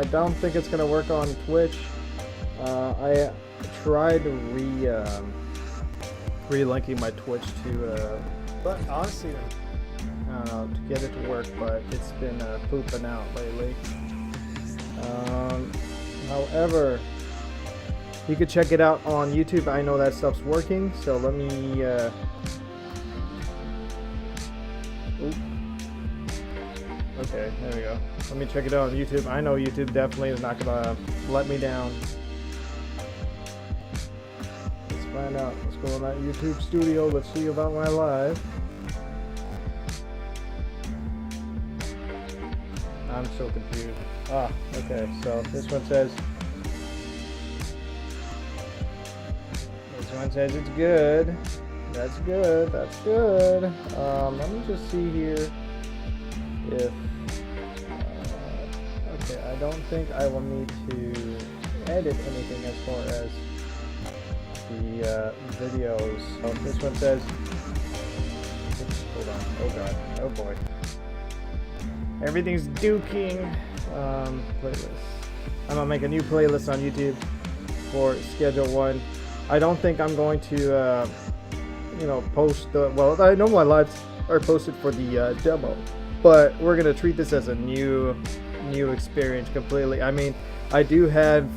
I don't think it's gonna work on Twitch. I tried relinking my Twitch to, but honestly, I don't know, to get it to work, but it's been pooping out lately. However, you could check it out on YouTube. I know that stuff's working, so let me. Okay, there we go. Let me check it out on YouTube. I know YouTube definitely is not gonna let me down. Let's find out what's going on at YouTube Studio. Let's see about my live. I'm so confused. Ah, okay, so this one says it's good. That's good. That's good. Let me just see here if okay, I don't think I will need to edit anything as far as the videos. Oh, this one says, oops, hold on. Oh god. Oh boy. Everything's duking. Playlist. I'm gonna make a new playlist on YouTube for Schedule 1. I don't think I'm going to, post. Well, I know my lives are posted for the demo, but we're gonna treat this as a new experience completely. I mean, I do have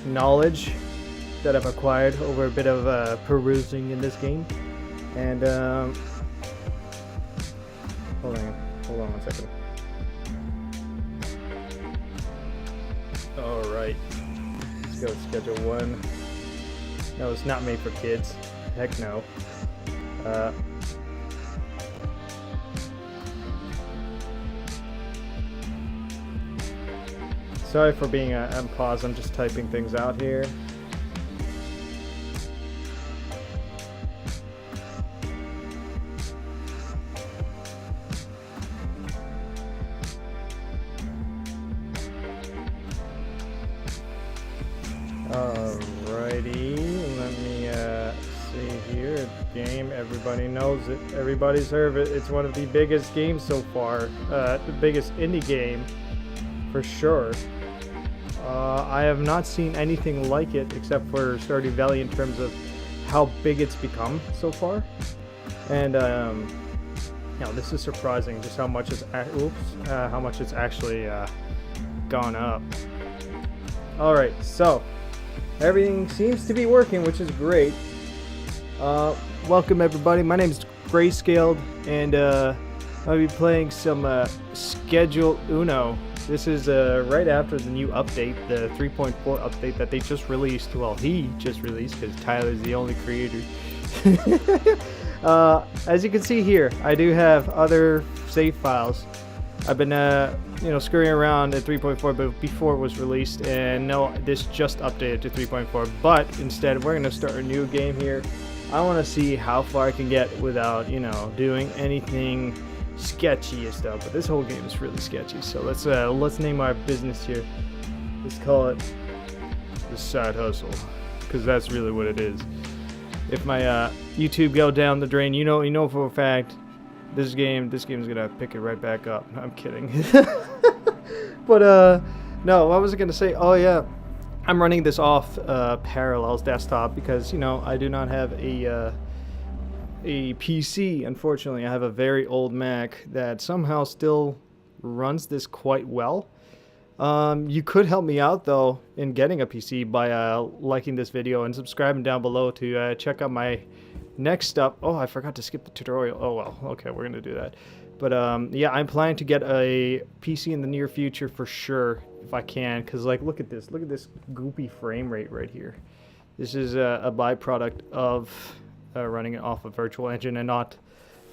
knowledge that I've acquired over a bit of perusing in this game, and hold on 1 second. All right, let's go with Schedule 1. No, it's not made for kids. Heck no. Sorry for being on pause. I'm just typing things out here. Alrighty, let me see here. Game, everybody knows it. Everybody's heard it. It's one of the biggest games so far. The biggest indie game, for sure. I have not seen anything like it except for Stardew Valley in terms of how big it's become so far. And this is surprising just how much it's how much it's actually gone up. All right, so everything seems to be working, which is great. Welcome everybody. My name is Grayscaled, and I'll be playing some Schedule Uno. This is right after the new update, the 3.4 update that they just released. Well, he just released because Tyler's the only creator. As you can see here, I do have other save files. I've been screwing around at 3.4 but before it was released, and no, this just updated to 3.4, but instead we're going to start a new game here. I want to see how far I can get without doing anything sketchy and stuff, but this whole game is really sketchy. So let's name our business here. Let's call it the Side Hustle, because that's really what it is. If my YouTube go down the drain, you know for a fact this game is gonna pick it right back up. I'm kidding. But no, what was I gonna say? Oh yeah, I'm running this off Parallels desktop because I do not have a PC. Unfortunately, I have a very old Mac that somehow still runs this quite well. You could help me out though in getting a PC by liking this video and subscribing down below to check out my next up. Oh, I forgot to skip the tutorial. Oh well, okay, we're gonna do that. But yeah, I'm planning to get a PC in the near future for sure if I can, because look at this goopy frame rate right here. This is a byproduct of running it off a virtual engine and not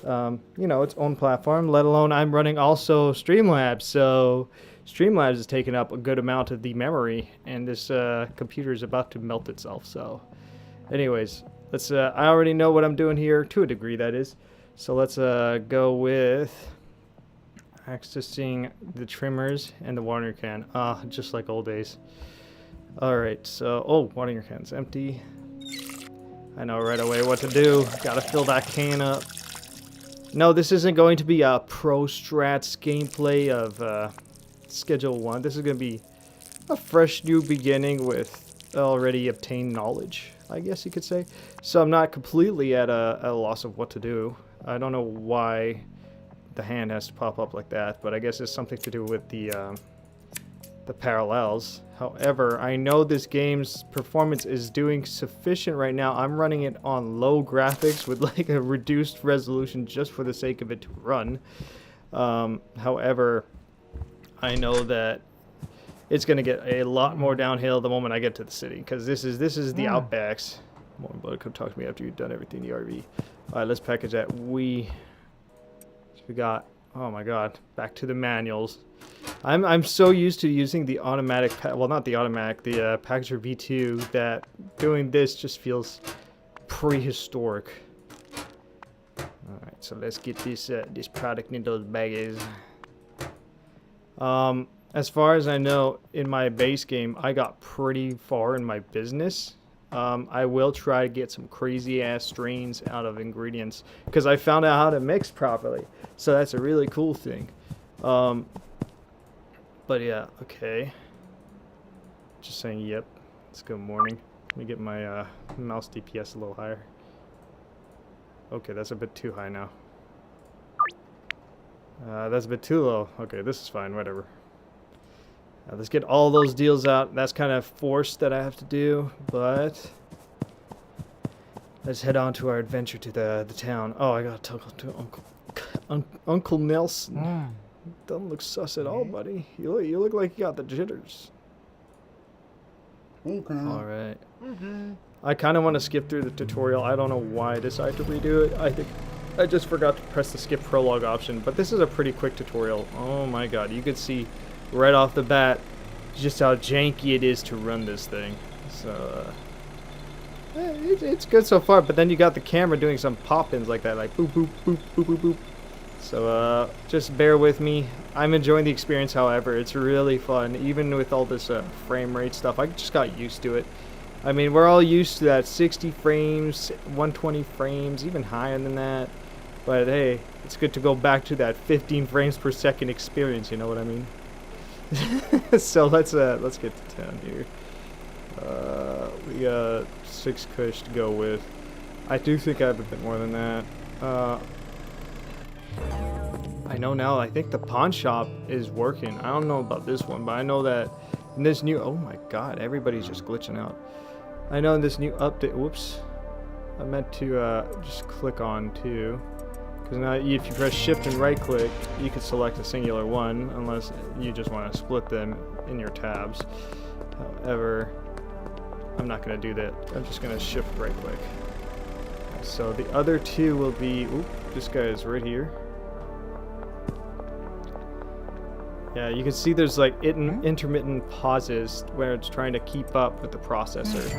its own platform, let alone I'm running also Streamlabs. So Streamlabs is taking up a good amount of the memory, and this computer is about to melt itself. So anyways, let's I already know what I'm doing here to a degree, that is. So let's go with accessing the trimmers and the watering can. Just like old days. Alright, so watering can's empty. I know right away what to do. Gotta fill that can up. No, this isn't going to be a pro strats gameplay of Schedule 1. This is going to be a fresh new beginning with already obtained knowledge, I guess you could say. So I'm not completely at a loss of what to do. I don't know why the hand has to pop up like that, but I guess it's something to do with the parallels. However, I know this game's performance is doing sufficient right now. I'm running it on low graphics with like a reduced resolution just for the sake of it to run. However, I know that it's going to get a lot more downhill the moment I get to the city, because this is the Outbacks. More about come talk to me after you've done everything in the RV. All right, let's package that. We got, oh my god, back to the manuals. I'm so used to using the automatic, well, not the automatic, the Packager V2, that doing this just feels prehistoric. All right, so let's get this product into those baggies. As far as I know, in my base game, I got pretty far in my business. I will try to get some crazy ass strains out of ingredients because I found out how to mix properly. So that's a really cool thing. But yeah, okay. Just saying yep. It's good morning. Let me get my mouse DPS a little higher. Okay, that's a bit too high now. That's a bit too low. Okay, this is fine, whatever. Let's get all those deals out. That's kind of forced that I have to do, but let's head on to our adventure to the town. Oh, I gotta talk to Uncle Nelson. Doesn't look sus at all, buddy. You look like you got the jitters. Okay. All right. I kind of want to skip through the tutorial. I don't know why I decided to redo it. I think I just forgot to press the skip prologue option, but this is a pretty quick tutorial. Oh my god, you could see right off the bat just how janky it is to run this thing. So it's good so far, but then you got the camera doing some pop-ins like that, like boop boop boop boop boop boop. So just bear with me. I'm enjoying the experience, however. It's really fun, even with all this frame rate stuff. I just got used to it. I mean, we're all used to that 60 frames, 120 frames, even higher than that. But hey, it's good to go back to that 15 frames per second experience, you know what I mean? So let's get to town here. We got 6 kush to go with. I do think I have a bit more than that. I know now, I think the pawn shop is working. I don't know about this one, but I know that in this new, oh my god, everybody's just glitching out. I know in this new update, whoops, I meant to just click on two, because now if you press shift and right click, you can select a singular one, unless you just want to split them in your tabs. However, I'm not going to do that. I'm just going to shift right click. So the other two will be, oop, this guy is right here. Yeah, you can see there's like intermittent pauses where it's trying to keep up with the processor.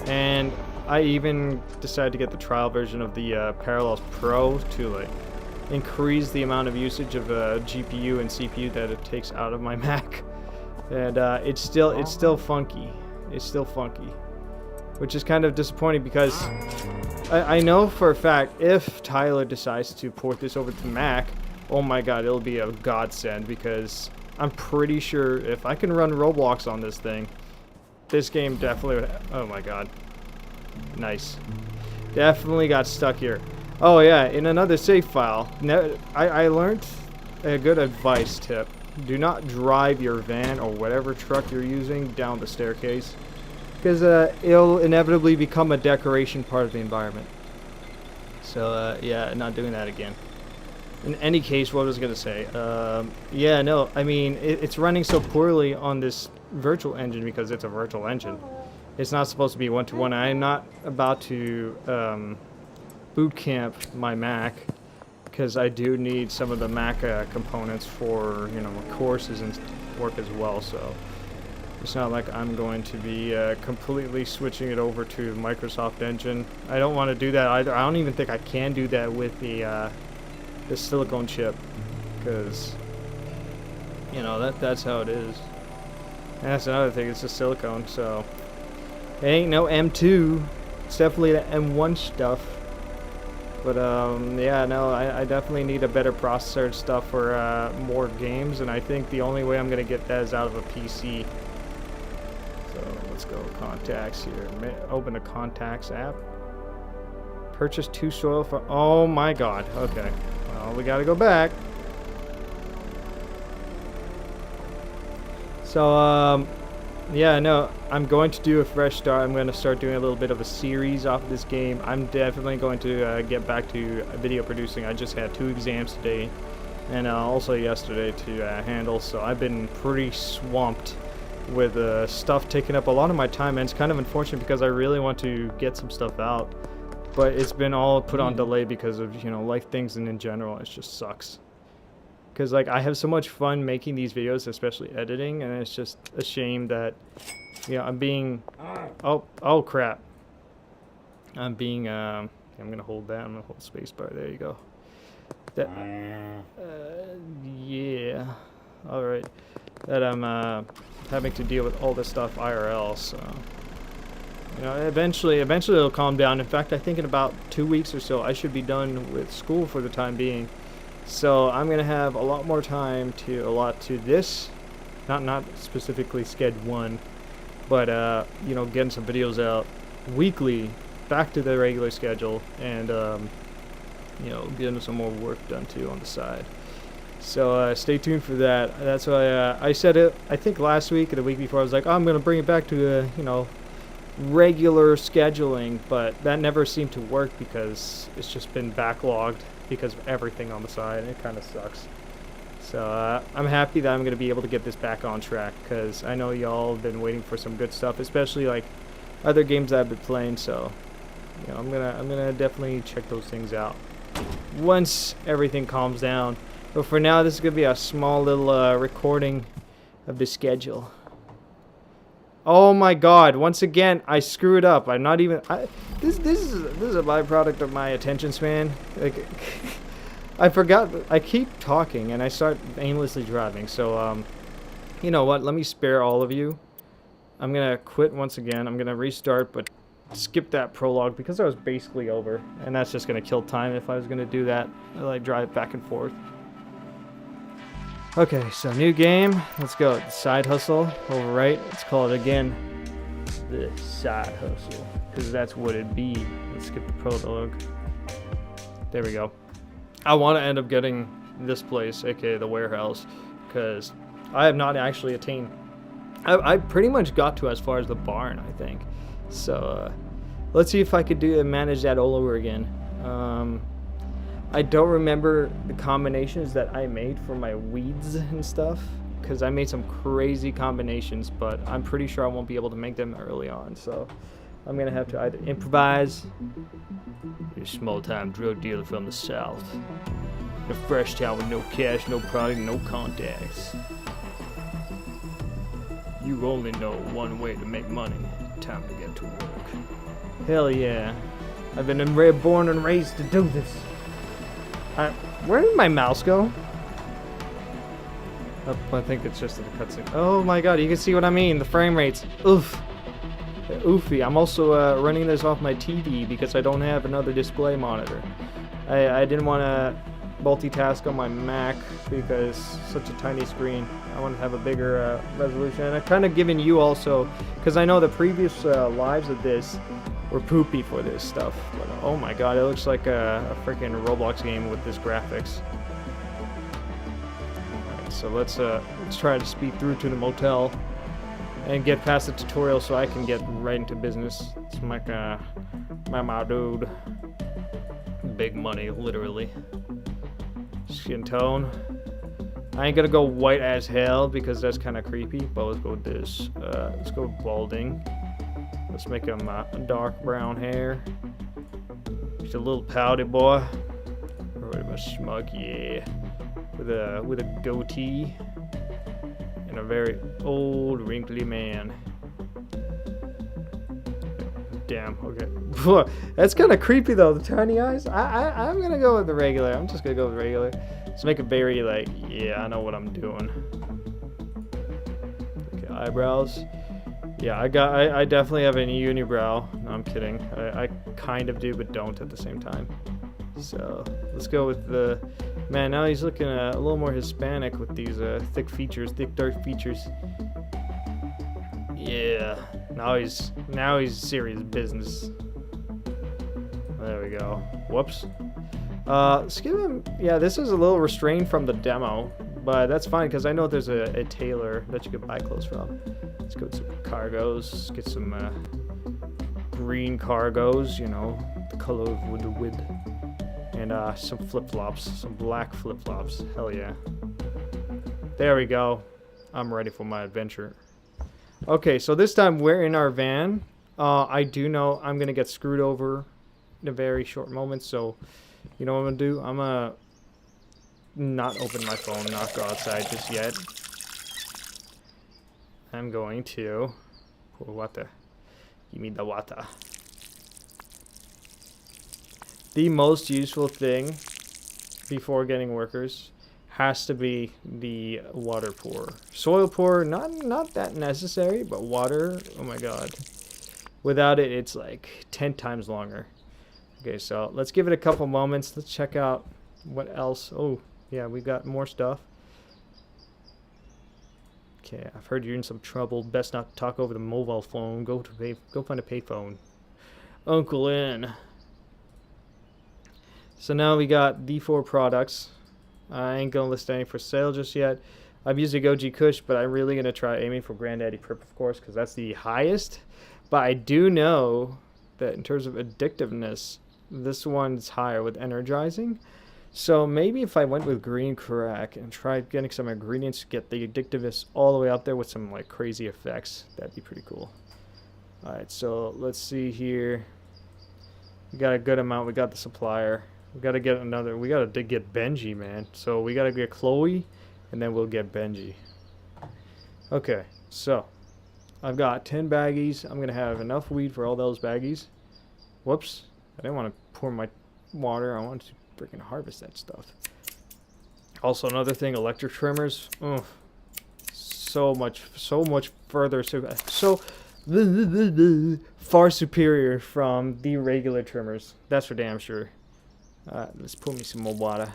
And I even decided to get the trial version of the Parallels Pro to like increase the amount of usage of GPU and CPU that it takes out of my Mac. And it's still funky. It's still funky, which is kind of disappointing because I know for a fact if Tyler decides to port this over to Mac, oh my god, it'll be a godsend, because I'm pretty sure if I can run Roblox on this thing, this game definitely would, oh my god. Nice. Definitely got stuck here. Oh yeah, in another save file, I learned a good advice tip. Do not drive your van or whatever truck you're using down the staircase, because it'll inevitably become a decoration part of the environment. So yeah, not doing that again. In any case, what was I going to say? Yeah, no, I mean, it's running so poorly on this virtual engine because it's a virtual engine. It's not supposed to be one-to-one. I'm not about to boot camp my Mac, because I do need some of the Mac components for, you know, courses and work as well, so it's not like I'm going to be completely switching it over to Microsoft Engine. I don't want to do that either. I don't even think I can do that with the silicone chip, because you know that's how it is. And that's another thing, it's just silicone, so it ain't no M2. It's definitely the M1 stuff. But yeah, no, I definitely need a better processor and stuff for more games, and I think the only way I'm gonna get that is out of a PC. So let's go contacts here. Open the contacts app. Purchase 2 soil for. Oh my God. Okay. Well, we gotta go back. So yeah, no, I'm going to do a fresh start. I'm going to start doing a little bit of a series off of this game. I'm definitely going to get back to video producing. I just had 2 exams today and also yesterday to handle, so I've been pretty swamped with stuff taking up a lot of my time, and it's kind of unfortunate because I really want to get some stuff out, but it's been all put on delay because of, you know, life things, and in general it just sucks. Because, like, I have so much fun making these videos, especially editing, and it's just a shame that, you know, I'm being... Oh, crap. I'm being, I'm going to hold that. I'm going to hold spacebar. There you go. That, yeah. Alright. That I'm, having to deal with all this stuff IRL, so... You know, eventually it'll calm down. In fact, I think in about 2 weeks or so, I should be done with school for the time being. So I'm gonna have a lot more time to allot to this, not specifically Sked 1, but you know, getting some videos out weekly, back to the regular schedule, and you know, getting some more work done too on the side. So stay tuned for that. That's why I said it. I think last week or the week before, I was like, oh, I'm gonna bring it back to you know, regular scheduling, but that never seemed to work because it's just been backlogged because of everything on the side, and it kind of sucks. So I'm happy that I'm going to be able to get this back on track, because I know y'all have been waiting for some good stuff, especially like other games that I've been playing. So you know, I'm gonna definitely check those things out once everything calms down. But for now, this is gonna be a small little recording of the schedule. Oh my God! Once again, I screwed up. I'm not even. This is a byproduct of my attention span. Like, I forgot. I keep talking and I start aimlessly driving. So you know what? Let me spare all of you. I'm gonna quit once again. I'm gonna restart, but skip that prologue because I was basically over, and that's just gonna kill time if I was gonna do that. Like drive back and forth. Okay, so new game. Let's go. Side hustle. Over right. Let's call it again the side hustle, because that's what it'd be. Let's skip the prologue. There we go. I want to end up getting this place, aka the warehouse, because I have not actually attained. I pretty much got to as far as the barn, I think. So let's see if I could manage that all over again. I don't remember the combinations that I made for my weeds and stuff, because I made some crazy combinations, but I'm pretty sure I won't be able to make them early on, so I'm gonna have to either improvise. You're a small-time drug dealer from the south, a fresh town with no cash, no product, no contacts. You only know one way to make money. Time to get to work. Hell yeah. I've been born and raised to do this. Where did my mouse go? Oh, I think it's just in the cutscene. Oh my God, you can see what I mean. The frame rates. Oof. Oofy. I'm also running this off my TV because I don't have another display monitor. I didn't want to multitask on my Mac because such a tiny screen. I want to have a bigger resolution. And I've kind of given you also, because I know the previous lives of this were poopy for this stuff. But oh my God, it looks like a freaking Roblox game with this graphics. Alright, so let's try to speed through to the motel and get past the tutorial so I can get right into business. It's like my dude. Big money, literally. Skin tone. I ain't gonna go white as hell because that's kind of creepy, but let's go with this. Let's go balding. Let's make him dark brown hair. Just a little pouty boy. Or what about smug? Yeah. With a goatee. And a very old, wrinkly man. Damn, okay. That's kind of creepy though, the tiny eyes. I'm gonna go with the regular. I'm just gonna go with regular. Let's make it very like, yeah, I know what I'm doing. Okay, eyebrows. Yeah, I definitely have a unibrow. No, I'm kidding. I kind of do, but don't at the same time. So let's go with the man. Now he's looking a little more Hispanic with these thick features, thick dark features. Yeah, now he's serious business. There we go. Whoops. Let's give him. Yeah, this is a little restrained from the demo, but that's fine because I know there's a tailor that you can buy clothes from. Let's go to some cargos. Get some green cargos. You know, the color of the wood. And some flip-flops, some black flip-flops. Hell yeah. There we go. I'm ready for my adventure. Okay, so this time we're in our van. I do know I'm going to get screwed over in a very short moment, so you know what I'm going to do? I'm going to not open my phone, not go outside just yet. I'm going to pour water. Give me the water. The most useful thing before getting workers has to be the water pour. Soil pour, not that necessary, but water, oh my god. Without it, it's like 10 times longer. Okay, so let's give it a couple moments. Let's check out what else. Oh, yeah, we got more stuff. Okay, I've heard you're in some trouble. Best not talk over the mobile phone. Go find a payphone. Uncle N. So now we got the 4 products. I ain't gonna list any for sale just yet. I'm using OG Kush, but I'm really gonna try aiming for Granddaddy Prep, of course, because that's the highest. But I do know that in terms of addictiveness, this one's higher with energizing. So maybe if I went with Green Crack and tried getting some ingredients to get the addictiveness all the way up there with some like crazy effects, that'd be pretty cool. Alright, so let's see here. We got a good amount. We got the supplier. We gotta get another. We gotta get Benji, man. So we gotta get Chloe, and then we'll get Benji. Okay, so I've got 10 baggies. I'm gonna have enough weed for all those baggies. Whoops! I didn't want to pour my water. I wanted to freaking harvest that stuff. Also, another thing: electric trimmers. Oh, so much further. So far superior from the regular trimmers. That's for damn sure. Let's pour me some more water.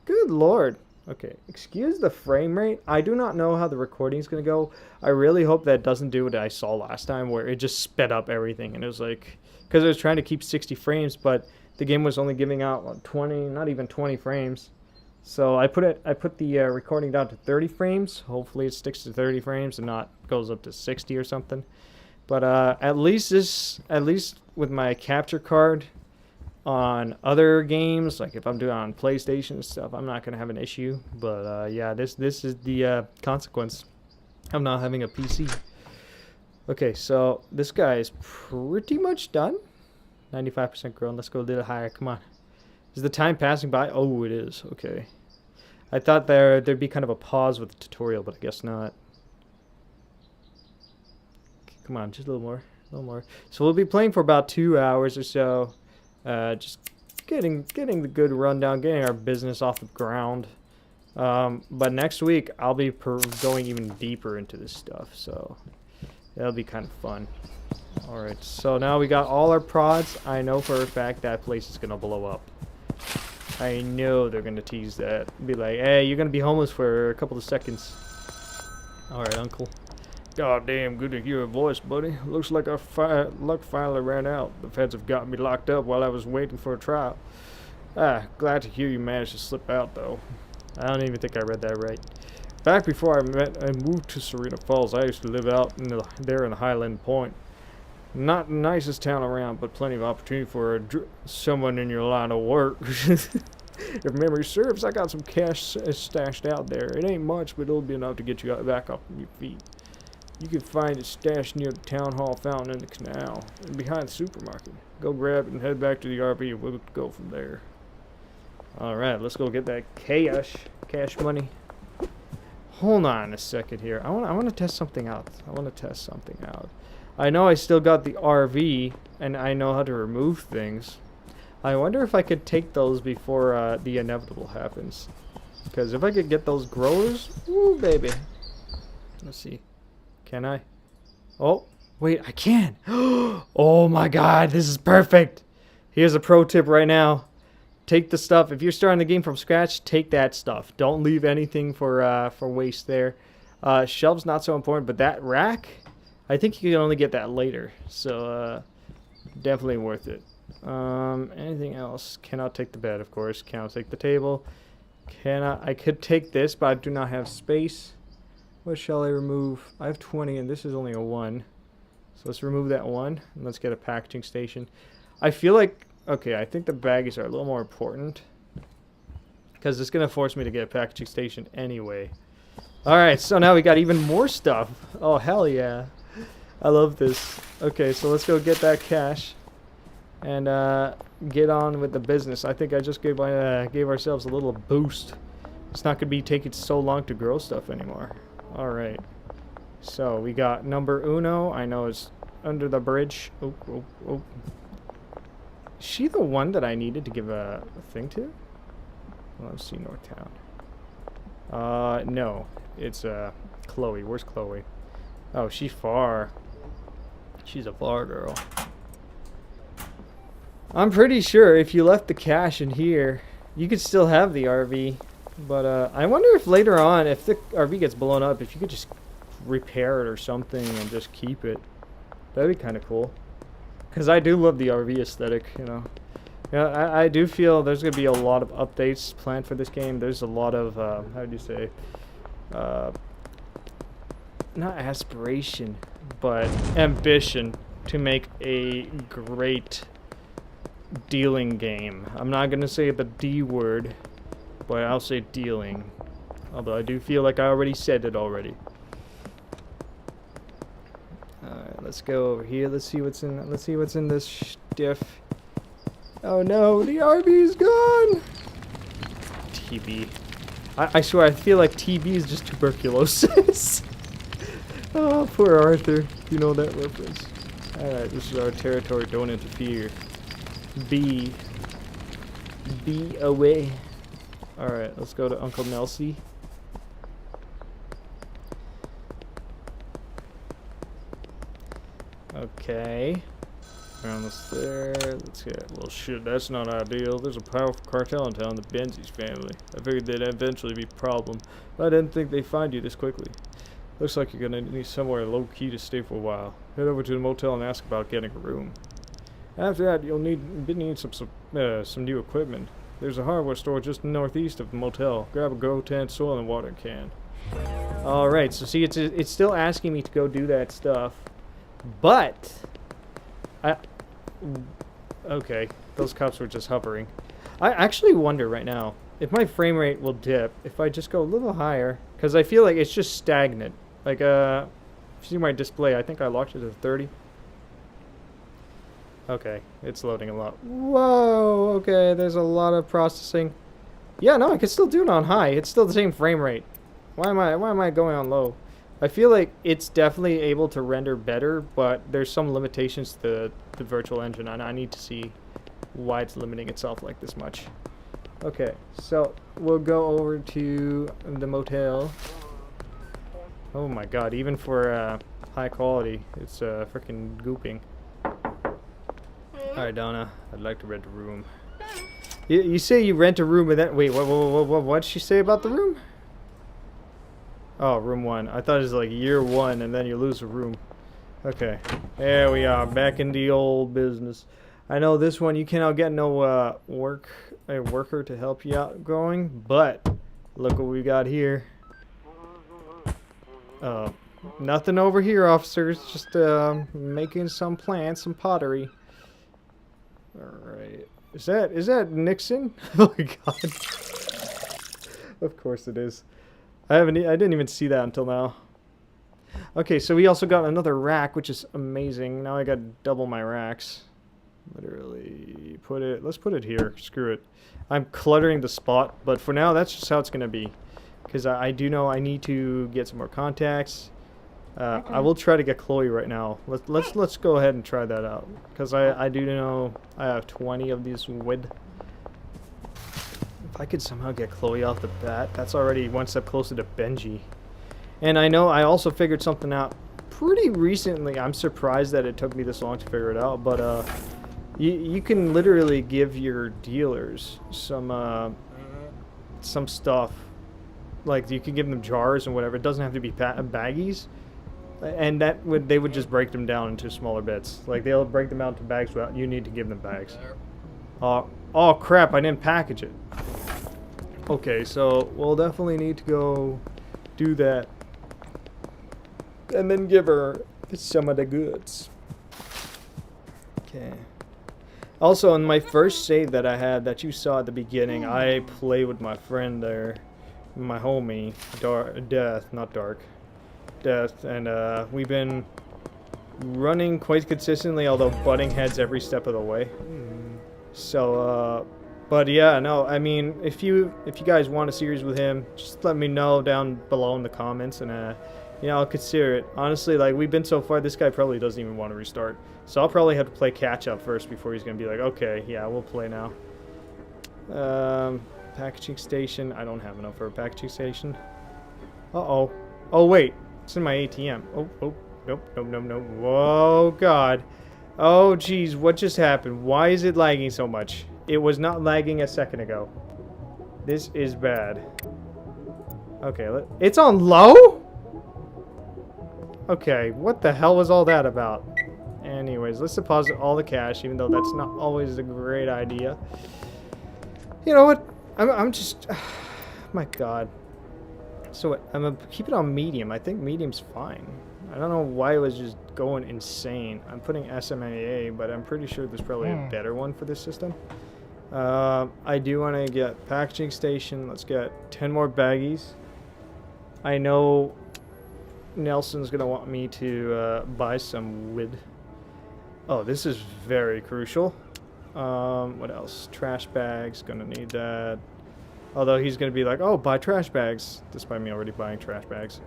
Good lord. Okay, excuse the frame rate. I do not know how the recording is going to go. I really hope that doesn't do what I saw last time where it just sped up everything. And it was like, because I was trying to keep 60 frames, but the game was only giving out what, 20, not even 20 frames. So I put the recording down to 30 frames. Hopefully it sticks to 30 frames and not goes up to 60 or something. But at least with my capture card, on other games, like if I'm doing it on PlayStation and stuff, I'm not gonna have an issue. But yeah, this is the consequence of not having a PC. Okay, so this guy is pretty much done. 95% grown. Let's go a little higher. Come on. Is the time passing by? Oh, it is. Okay. I thought there'd be kind of a pause with the tutorial, but I guess not. Okay, come on, just a little more. A little more. So we'll be playing for about 2 hours or so. Just getting the good rundown, getting our business off the ground. But next week I'll be going even deeper into this stuff, so that'll be kind of fun. All right, so now we got all our prods. I know for a fact that place is gonna blow up. I know they're gonna tease that, be like, "Hey, you're gonna be homeless for a couple of seconds." All right, Uncle. God damn, good to hear your voice, buddy. Looks like our luck finally ran out. The feds have got me locked up while I was waiting for a trial. Glad to hear you managed to slip out, though. I don't even think I read that right. Back before I moved to Serena Falls, I used to live out there in the Highland Point. Not the nicest town around, but plenty of opportunity for someone in your line of work. If memory serves, I got some cash stashed out there. It ain't much, but it'll be enough to get you back up on your feet. You can find it stashed near the town hall fountain in the canal and behind the supermarket. Go grab it and head back to the RV and we'll go from there. Alright, let's go get that cash money. Hold on a second here. I want to test something out. I know I still got the RV and I know how to remove things. I wonder if I could take those before the inevitable happens. Because if I could get those growers, ooh baby. Let's see. Can I? Oh, wait, I can. Oh my god, this is perfect. Here's a pro tip right now. Take the stuff. If you're starting the game from scratch, take that stuff. Don't leave anything for waste there. Shelves not so important, but that rack, I think you can only get that later. So definitely worth it. Anything else? Cannot take the bed, of course. Cannot take the table. I could take this, but I do not have space. What shall I remove? I have 20, and this is only a 1. So let's remove that 1, and let's get a packaging station. I feel like, okay, I think the baggies are a little more important, because it's going to force me to get a packaging station anyway. Alright, so now we got even more stuff. Oh, hell yeah. I love this. Okay, so let's go get that cash and get on with the business. I think I just gave ourselves a little boost. It's not going to be taking so long to grow stuff anymore. Alright. So we got number uno. I know it's under the bridge. Oh, oh, oh. Is she the one that I needed to give a thing to? Well, let's see Northtown. No. It's Chloe. Where's Chloe? Oh, she's far. She's a far girl. I'm pretty sure if you left the cash in here, you could still have the RV. But I wonder if later on, if the RV gets blown up, if you could just repair it or something and just keep it. That'd be kind of cool. Because I do love the RV aesthetic, you know. Yeah, I do feel there's going to be a lot of updates planned for this game. There's a lot of, how do you say, not aspiration, but ambition to make a great dealing game. I'm not going to say the D word, but I'll say dealing. Although I do feel like I already said it already. Alright, let's go over here. Let's see what's in this stiff. Oh no, the RV's gone! TB. I swear, I feel like TB is just tuberculosis. Oh, poor Arthur. You know that reference. Alright, this is our territory. Don't interfere. Be away. Alright, let's go to Uncle Nelsie. Okay. We're almost there. Let's get. Well, shit, that's not ideal. There's a powerful cartel in town, the Benzies family. I figured they'd eventually be a problem, but I didn't think they'd find you this quickly. Looks like you're gonna need somewhere low-key to stay for a while. Head over to the motel and ask about getting a room. After that, you'll need some new equipment. There's a hardware store just northeast of the motel. Grab a grow tent, soil, and water can. All right. So see, it's still asking me to go do that stuff, but okay. Those cops were just hovering. I actually wonder right now if my frame rate will dip if I just go a little higher, because I feel like it's just stagnant. Like if you see my display, I think I locked it to 30. Okay, it's loading a lot. Whoa, okay, there's a lot of processing. Yeah, no, I can still do it on high. It's still the same frame rate. Why am I going on low? I feel like it's definitely able to render better, but there's some limitations to the virtual engine, and I need to see why it's limiting itself like this much. Okay, so we'll go over to the motel. Oh my god, even for high quality, it's freaking gooping. Alright, Donna, I'd like to rent a room. You say you rent a room and then... Wait, what'd she say about the room? Oh, room 1. I thought it was like year 1 and then you lose a room. Okay, there we are, back in the old business. I know this one you cannot get no a worker to help you out growing, but look what we got here. Nothing over here, officers. Just making some plants, some pottery. Alright. Is that Nixon? Oh my god. Of course it is. I didn't even see that until now. Okay, so we also got another rack, which is amazing. Now I got double my racks. Literally let's put it here. Screw it. I'm cluttering the spot, but for now that's just how it's gonna be. Because I do know I need to get some more contacts. I will try to get Chloe right now. Let's go ahead and try that out, because I do know I have 20 of these wood. If I could somehow get Chloe off the bat, that's already one step closer to Benji. And I know I also figured something out pretty recently. I'm surprised that it took me this long to figure it out, but You can literally give your dealers some stuff. Like you can give them jars and whatever. It doesn't have to be baggies. And they would just break them down into smaller bits. Like they'll break them out into bags without you need to give them bags. Oh crap, I didn't package it. Okay, so we'll definitely need to go do that. And then give her some of the goods. Okay. Also, in my first save that I had that you saw at the beginning, I played with my friend there. My homie, Death, and we've been running quite consistently, although butting heads every step of the way. So, but yeah, no, I mean, if you guys want a series with him, just let me know down below in the comments, and you know, I'll consider it. Honestly, like we've been so far, this guy probably doesn't even want to restart, so I'll probably have to play catch up first before he's gonna be like, okay, yeah, we'll play now. Packaging station. I don't have enough for a packaging station. Uh-oh. Oh, wait. It's in my ATM. Oh, nope. Whoa, God. Oh, geez. What just happened? Why is it lagging so much? It was not lagging a second ago. This is bad. Okay, it's on low? Okay, what the hell was all that about? Anyways, let's deposit all the cash, even though that's not always a great idea. You know what? I'm just... my God. So what, I'm gonna keep it on medium. I think medium's fine. I don't know why it was just going insane. I'm putting SMAA, but I'm pretty sure there's probably a better one for this system. I do want to get packaging station. Let's get 10 more baggies. I know Nelson's gonna want me to buy some wood. Oh, this is very crucial. What else? Trash bags, gonna need that. Although he's gonna be like, oh, buy trash bags, despite me already buying trash bags.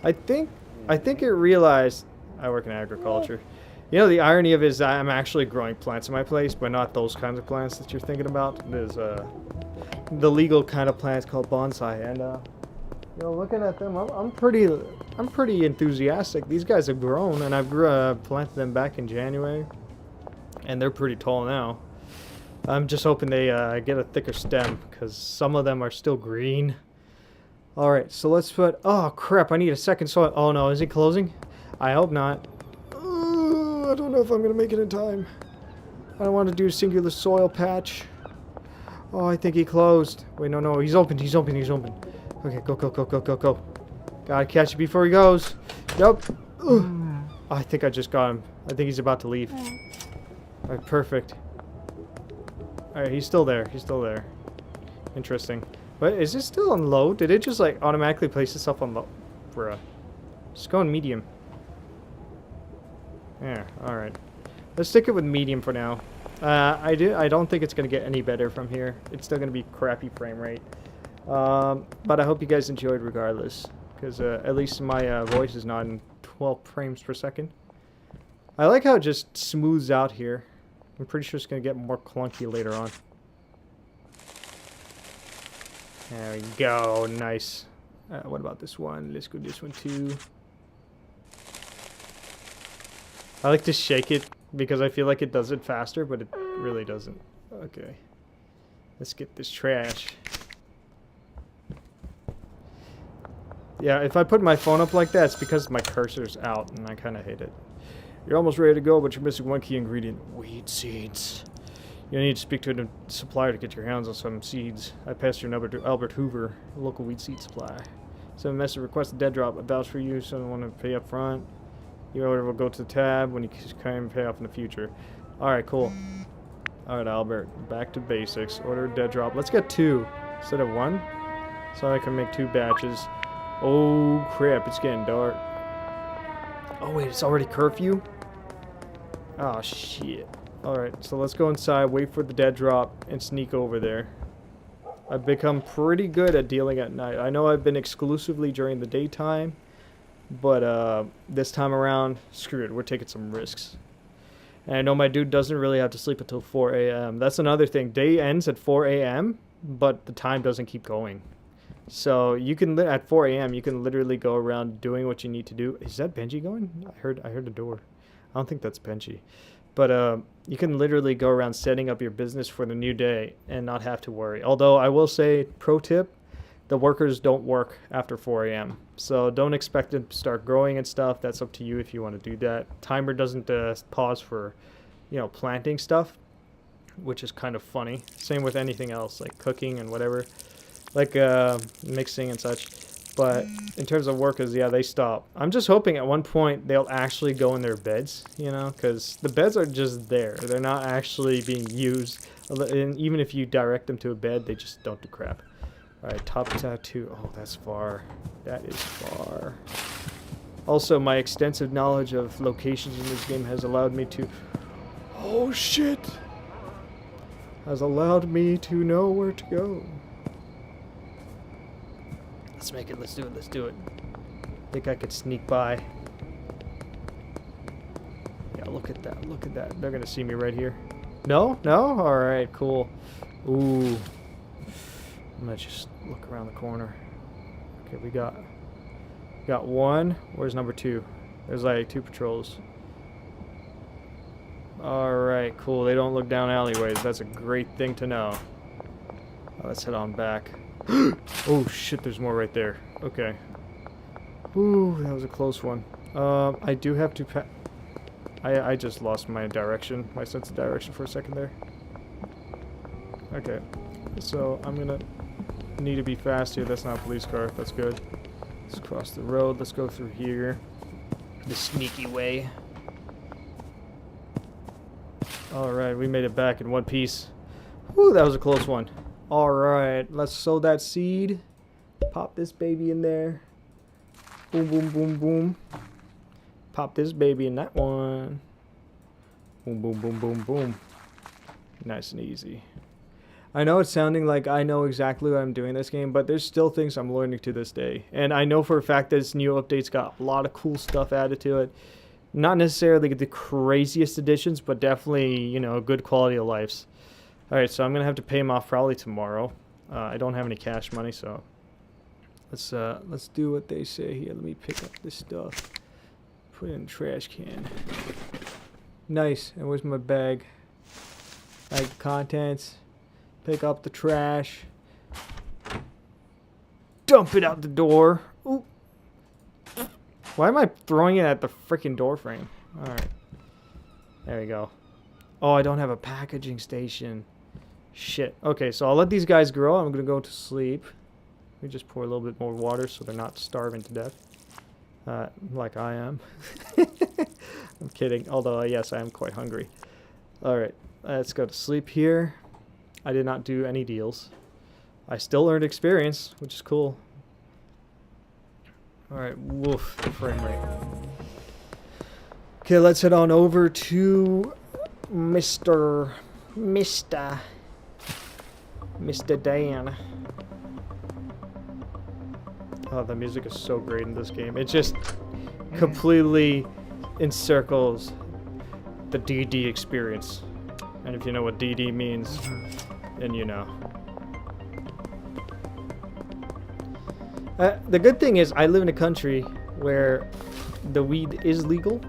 I think it realized I work in agriculture. You know, the irony of it is I'm actually growing plants in my place, but not those kinds of plants that you're thinking about. There's the legal kind of plants called bonsai, and you know, looking at them, I'm pretty enthusiastic. These guys have grown, and I've planted them back in January. And they're pretty tall now. I'm just hoping they get a thicker stem, because some of them are still green. Alright, so let's put... oh, crap, I need a second soil... oh, no, is he closing? I hope not. I don't know if I'm going to make it in time. I don't want to do a singular soil patch. Oh, I think he closed. Wait, no, he's open. Okay, go. Gotta catch it before he goes. Yep. I think I just got him. I think he's about to leave. Alright, perfect. Alright, he's still there. Interesting. But is it still on low? Did it just like automatically place itself on low? Bruh. Just go on medium. Yeah, alright. Let's stick it with medium for now. I don't think it's gonna get any better from here. It's still gonna be crappy frame rate. But I hope you guys enjoyed regardless. Because at least my voice is not in 12 frames per second. I like how it just smooths out here. I'm pretty sure it's going to get more clunky later on. There we go. Nice. What about this one? Let's go this one too. I like to shake it because I feel like it does it faster, but it really doesn't. Okay. Let's get this trash. Yeah, if I put my phone up like that, it's because my cursor's out, and I kind of hate it. You're almost ready to go, but you're missing one key ingredient. Weed seeds. You need to speak to a supplier to get your hands on some seeds. I passed your number to Albert Hoover, a local weed seed supplier. Send a message, request a dead drop. I vouch for you, so I don't want to pay up front. Your order will go to the tab when you can pay off in the future. Alright, cool. Alright, Albert. Back to basics. Order a dead drop. Let's get 2 instead of 1. So I can make 2 batches. Oh, crap. It's getting dark. Oh, wait. It's already curfew? Oh, shit. Alright, so let's go inside, wait for the dead drop, and sneak over there. I've become pretty good at dealing at night. I know I've been exclusively during the daytime, but this time around, screw it, we're taking some risks. And I know my dude doesn't really have to sleep until 4 a.m. That's another thing. Day ends at 4 a.m., but the time doesn't keep going. So you can, at 4 a.m., you can literally go around doing what you need to do. Is that Benji going? I heard a door. I don't think that's Benji. But you can literally go around setting up your business for the new day and not have to worry. Although I will say, pro tip, the workers don't work after 4 a.m. So don't expect them to start growing and stuff. That's up to you if you want to do that. Timer doesn't pause for, planting stuff, which is kind of funny. Same with anything else, like cooking and whatever, like mixing and such. But in terms of workers, yeah, they stop. I'm just hoping at one point they'll actually go in their beds, because the beds are just there. They're not actually being used. And even if you direct them to a bed, they just don't do crap. All right, top tattoo. Oh, that's far. That is far. Also, my extensive knowledge of locations in this game has allowed me to... Oh, shit! Has allowed me to know where to go. Let's make it. Let's do it. Let's do it. Think I could sneak by. Yeah, look at that. Look at that. They're going to see me right here. No? No? All right, cool. Ooh. I'm going to just look around the corner. Okay, we got one. Where's number 2? There's like 2 patrols. Alright, cool. They don't look down alleyways. That's a great thing to know. Let's head on back. Oh shit, there's more right there. Okay. Ooh, that was a close one. I do have to I just lost my direction, my sense of direction for a second there. Okay. So I'm gonna need to be fast here. That's not a police car. That's good. Let's cross the road. Let's go through here. The sneaky way. Alright, we made it back in one piece. Whew, that was a close one. Alright, let's sow that seed. Pop this baby in there. Boom, boom, boom, boom. Pop this baby in that one. Boom, boom, boom, boom, boom. Nice and easy. I know it's sounding like I know exactly what I'm doing in this game, but there's still things I'm learning to this day. And I know for a fact that this new update's got a lot of cool stuff added to it. Not necessarily the craziest additions, but definitely, good quality of lives. Alright, so I'm going to have to pay him off probably tomorrow. I don't have any cash money, so let's do what they say here. Let me pick up this stuff. Put it in the trash can. Nice. And where's my bag? Bag contents. Pick up the trash. Dump it out the door. Ooh. Why am I throwing it at the freaking door frame? Alright. There we go. Oh, I don't have a packaging station. Shit. Okay, so I'll let these guys grow. I'm going to go to sleep. Let me just pour a little bit more water so they're not starving to death. Like I am. I'm kidding. Although, yes, I am quite hungry. Alright, let's go to sleep here. I did not do any deals. I still earned experience, which is cool. Alright, woof, the frame rate. Okay, let's head on over to Mr. Dan. Oh, the music is so great in this game. It just completely encircles the DD experience. And if you know what DD means, then you know. The good thing is I live in a country where the weed is legal.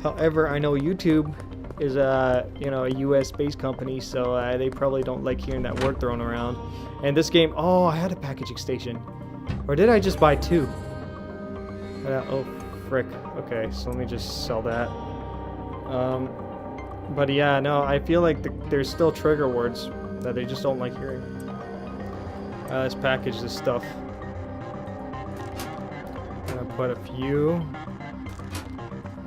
However, I know YouTube is a US-based company, so they probably don't like hearing that word thrown around. And this game, oh, I had a packaging station. Or did I just buy 2? Oh, frick. Okay, so let me just sell that. But yeah, no, I feel like there's still trigger words that they just don't like hearing. Let's package this stuff. I'm gonna put a few.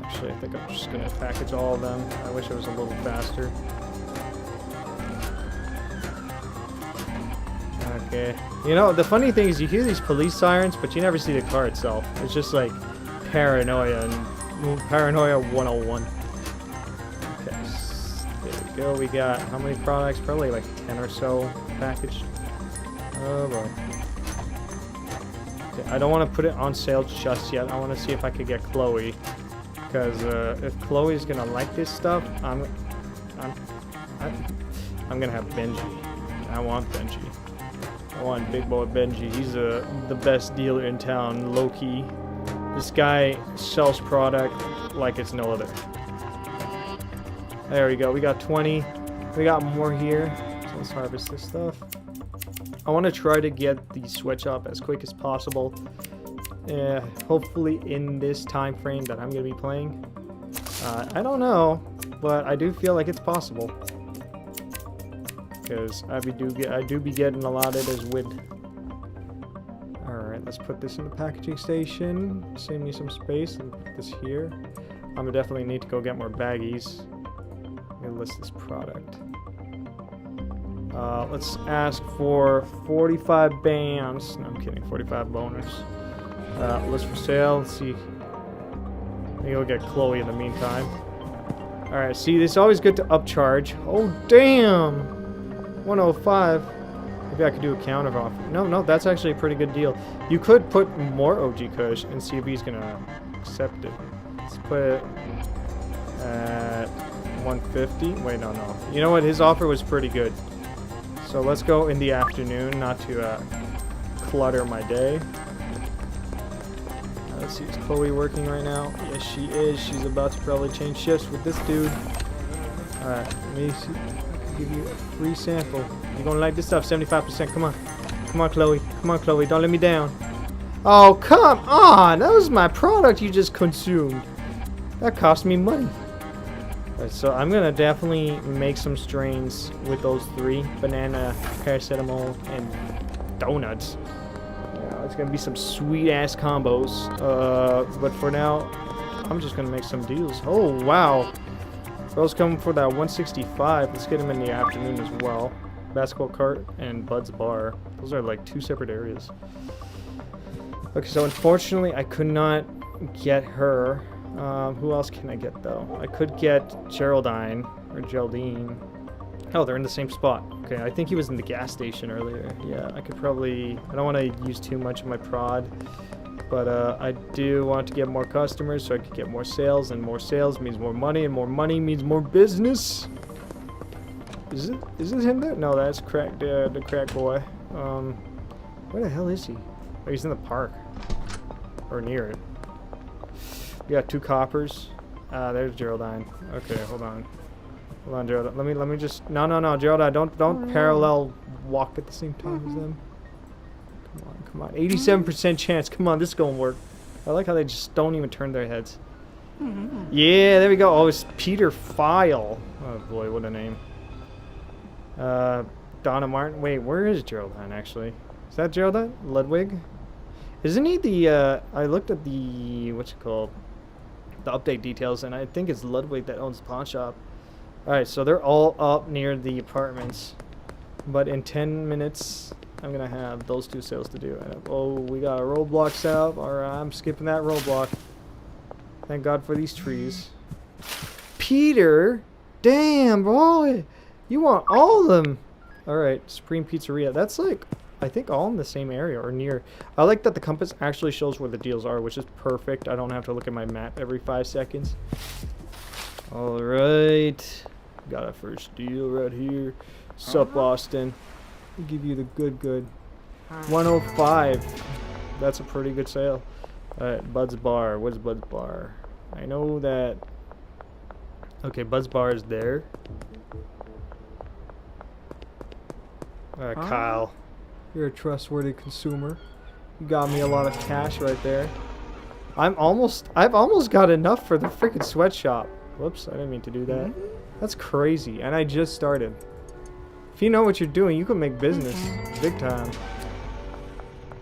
Actually, I think I'm just gonna package all of them. I wish it was a little faster. Okay. The funny thing is you hear these police sirens, but you never see the car itself. It's just like paranoia and paranoia 101. Go, we got how many products? Probably like 10 or so packaged. Oh boy. Okay, I don't want to put it on sale just yet. I want to see if I could get Chloe, because if Chloe's gonna like this stuff, I'm gonna have Benji. I want Benji. I want Big Boy Benji. He's the best dealer in town, low key. This guy sells product like it's no other. There we go. We got 20. We got more here. So let's harvest this stuff. I want to try to get the sweatshop as quick as possible. Hopefully in this time frame that I'm going to be playing. I don't know, but I do feel like it's possible. Because I do be getting a lot of this wood. Alright, let's put this in the packaging station. Save me some space and put this here. I'm gonna definitely need to go get more baggies. Let me list this product. Let's ask for 45 bands. No, I'm kidding, 45 boners. List for sale. Let's see. Maybe we'll get Chloe in the meantime. Alright, see, it's always good to upcharge. Oh, damn! 105. Maybe I could do a counter offer. No, that's actually a pretty good deal. You could put more OG Kush and see if he's gonna accept it. Let's put it at 150. Wait, no. You know what? His offer was pretty good. So let's go in the afternoon, not to clutter my day. Let's see, is Chloe working right now? Yes, she is. She's about to probably change shifts with this dude. Alright, let me see. Give you a free sample. You're gonna like this stuff, 75%. Come on. Come on, Chloe. Come on, Chloe. Don't let me down. Oh, come on. That was my product you just consumed. That cost me money. Alright, so I'm gonna definitely make some strains with those 3. Banana, paracetamol, and donuts. Yeah, it's gonna be some sweet-ass combos. But for now, I'm just gonna make some deals. Oh, wow. Those coming for that 165. Let's get them in the afternoon as well. Basketball cart and Bud's bar. Those are like 2 separate areas. Okay, so unfortunately I could not get her. Who else can I get though? I could get Geraldine or Geraldine. Oh, they're in the same spot. Okay, I think he was in the gas station earlier. Yeah, I could probably... I don't want to use too much of my prod. But I do want to get more customers so I could get more sales, and more sales means more money, and more money means more business. Is it him there? No, that's crack, the crack boy. Where the hell is he? Oh, he's in the park. Or near it. We got 2 coppers. There's Geraldine. Okay, hold on. Hold on, Geraldine. Let me just... No, Geraldine, don't parallel walk at the same time as them. Come on. 87% chance. Come on, this is gonna work. I like how they just don't even turn their heads. Yeah, there we go. Oh, it's Peter File. Oh boy, what a name. Donna Martin. Wait, where is Geraldine actually? Is that Geraldine? Ludwig? Isn't he the, I looked at the, what's it called? The update details, and I think it's Ludwig that owns the pawn shop. Alright, so they're all up near the apartments. But in 10 minutes... I'm gonna have those 2 sales to do. Oh, we got roadblocks out. Alright, I'm skipping that roadblock. Thank God for these trees. Peter? Damn, boy. You want all of them. Alright, Supreme Pizzeria. That's like, I think all in the same area or near. I like that the compass actually shows where the deals are, which is perfect. I don't have to look at my map every 5 seconds. Alright. Got a first deal right here. Sup, Austin. Give you the good 105. That's a pretty good sale. Alright, Bud's bar. What's Bud's bar? I know that. Okay, Bud's bar is there. Alright, Kyle. You're a trustworthy consumer. You got me a lot of cash right there. I've almost got enough for the freaking sweatshop. Whoops, I didn't mean to do that. That's crazy, and I just started. If you know what you're doing, you can make business big time.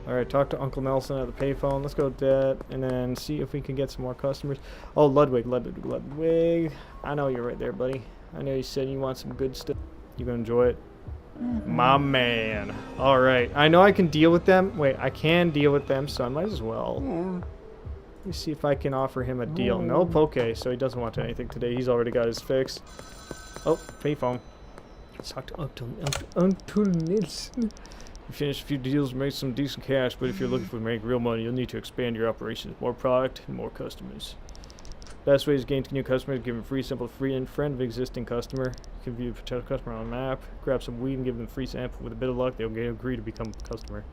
Alright, talk to Uncle Nelson at the payphone. Let's go with that, and then see if we can get some more customers. Oh, Ludwig. I know you're right there, buddy. I know you said you want some good stuff. You gonna enjoy it? My man. Alright, I know I can deal with them. Wait, I can deal with them, so I might as well. Let me see if I can offer him a deal. Nope, okay, so he doesn't want anything today. He's already got his fix. Oh, payphone. Let's talk to Uncle Nilsson. You finish a few deals, make some decent cash, but if you're looking for make real money, you'll need to expand your operations. More product and more customers. Best way is gain new customers, give them free, simple, free, and friend of existing customer. You can view a potential customer on a map, grab some weed and give them a free sample. With a bit of luck, they'll agree to become a customer.